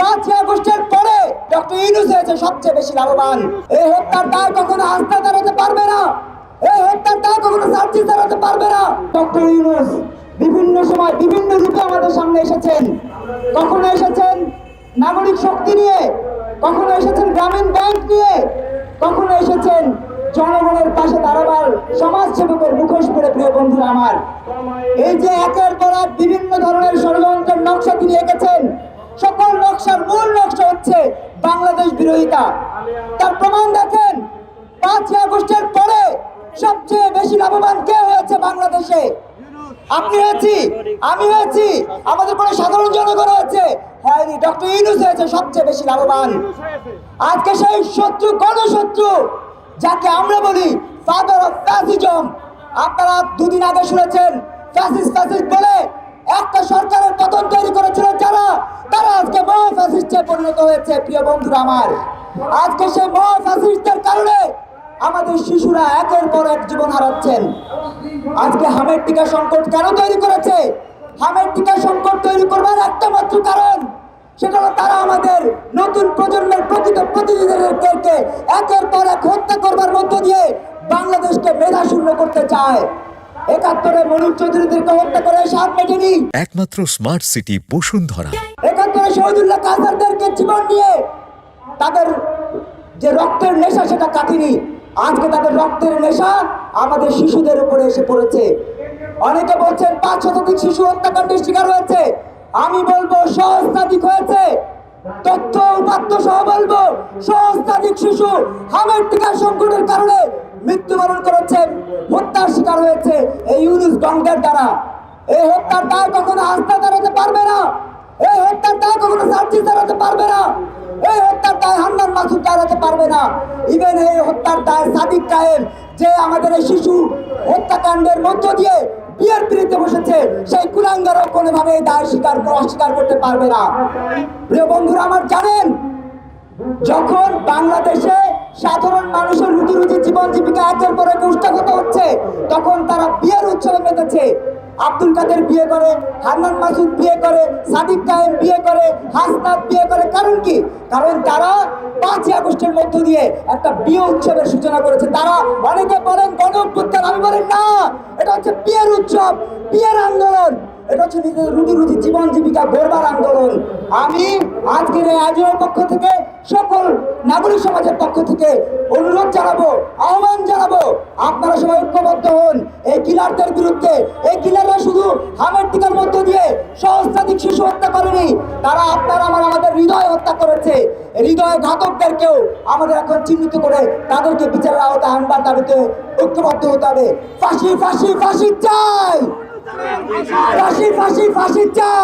5ই আগস্টের পরে ডক্টর ইউনূস হয়েছে সবচেয়ে বেশি লাভবান। এই হত্যার দায় কখনো আস্থা দাঁড়াতে পারবে না, এই হত্যার দায় কখনো সার্জিস দাঁড়াতে পারবে না। ডক্টর ইউনূস বিভিন্ন সময় বিভিন্ন রূপে আমাদের সামনে এসেছেন। কখনো এসেছেন নাগরিক শক্তি নিয়ে, কখনো এসেছেন গ্রামীণ ব্যাংক নিয়ে, কখনো এসেছেন জনগণের পাশে দাঁড়াবার সমাজসেবকের মুখোশ পরে। প্রিয় বন্ধুরা আমার, এই যে একের পর এক বিভিন্ন ধরনের ষড়যন্ত্রের নকশা তিনি এঁকেছেন, সকল নকশার মূল নকশা হচ্ছে বাংলাদেশ বিরোধিতা। তার প্রমাণ দেখেন, 5ই আগস্টের পরে সবচেয়ে বেশি লাভবান কে হয়েছে বাংলাদেশে? আপনি হয়েছি, আমি হয়েছি, আমাদের কোনো সাধারণ জনগণ হয়েছে হয়নি। ডক্টর ইউনূস হয়েছে সবচেয়ে বেশি লাভবান। আজকে সেই শত্রু, গণশত্রু, যাকে আমরা বলি ফাদার অফ ফ্যাসিজম, আপনারা দুদিন আগে শুনেছেন ফ্যাসিস্ট বলে একটা সরকারের পতন তৈরি করেছিল যারা, তারা আজকে মহা ফ্যাসিস্টে পরিণত হয়েছে। প্রিয় বন্ধুরা আমার, আজকে সেই মহা ফ্যাসিস্টের কারণে আমাদের শিশুরা একের পর এক জীবন হারাচ্ছেন। আজকে হামের টিকা সংকট কেন তৈরি করেছে? হামের টিকা সংকট তৈরি করবার একটা মাত্র কারণ, সেটা হলো তারা আমাদের নতুন প্রজন্মের প্রকৃত প্রতিনিধিদেরকে একের পর এক হত্যা করবার মধ্য দিয়ে বাংলাদেশকে মেধাশূন্য করতে চায়। ৭১-এ মনির চৌধুরীদেরকে হত্যা করে সাত মেটেনি। একমাত্র স্মার্ট সিটি বসুন্ধরা। ৭১-এ শহীদুল্লাহ কায়সারদেরকে জীবন নিয়ে তাদের যে রক্তের নেশা সেটা কাটেনি। আজকে তাদের রক্তের নেশা আমাদের শিশুদের উপরে এসে পড়েছে। অনেকে বলছেন ৫ শতাধিক শিশু হত্যাকাণ্ডের শিকার হয়েছে। আমি বলবো সহস্রাধিক হয়েছে। তথ্য উপাত্ত সহ বলবো সহস্রাধিক শিশু হামের টিকা সংকটের কারণে মৃত্যুবরণ করেছে, হত্যার শিকার হয়েছে এই ইউনূস গঙ্গের দ্বারা। এই হত্যার দায় কখনো আস্থা দাঁড়াতে পারবে না, এই হত্যার দায় কখনো সার্জিস দাঁড়াতে পারবে না, এই হত্যার দায় হান্নান মাসুদ দাঁড়াতে পারবে না। ইভেন এই হত্যার দায় সাদিক কায়েম, যে আমাদের এই শিশু হত্যাকাণ্ডের মধ্য দিয়ে বিয়ের পিড়িতে বসেছে, সেই কুলাঙ্গারও কোনোভাবে এই দায় অস্বীকার করতে পারবে না। প্রিয় বন্ধুরা আমার, জানেন যখন বাংলাদেশে সাধারণ মানুষের রুটি রুটি জীবন জীবিকা একের পর এক উষ্টাগত হচ্ছে, তখন তারা বিয়ের উৎসবে মেতেছে। আব্দুল কাদের বিয়ে করে, হান্নান মাসুদ বিয়ে করে, সাদিক কায়েম বিয়ে করে, হাসনাত বিয়ে করে। কারণ কি? কারণ তারা 5ই আগস্টের মধ্য দিয়ে একটা বিয়ে উৎসবের সূচনা করেছে। তারা অনেকে বলেন গণ অভ্যুত্থান, আমি বলি না, এটা হচ্ছে বিয়ের উৎসব, বিয়ের আন্দোলন। এটা হচ্ছে নিজেদের রুটি জীবন জীবিকা গড়বার আন্দোলন। আমি আজকের এই আয়োজনের পক্ষ থেকে, সকল নাগরিক সমাজের পক্ষ থেকে অনুরোধ জানাবো, আহ্বান জানাবো, আপনারা সবাই ঐক্যবদ্ধ হন এই কিলারদের বিরুদ্ধে। এই কিলাররা শুধু হামের টিকার মধ্য দিয়ে সহস্রাধিক শিশু হত্যা করেনি, তারা আমাদের হৃদয় হত্যা করেছে। হৃদয় ঘাতকদেরকেও আমাদের এখন চিহ্নিত করে তাদেরকে বিচারের আওতায় আনবার দাবিতে ঐক্যবদ্ধ হতে হবে। ফাঁসি ফাঁসি ফাঁসি চাই, ফাঁসি ফাঁসি ফাঁসি চাই।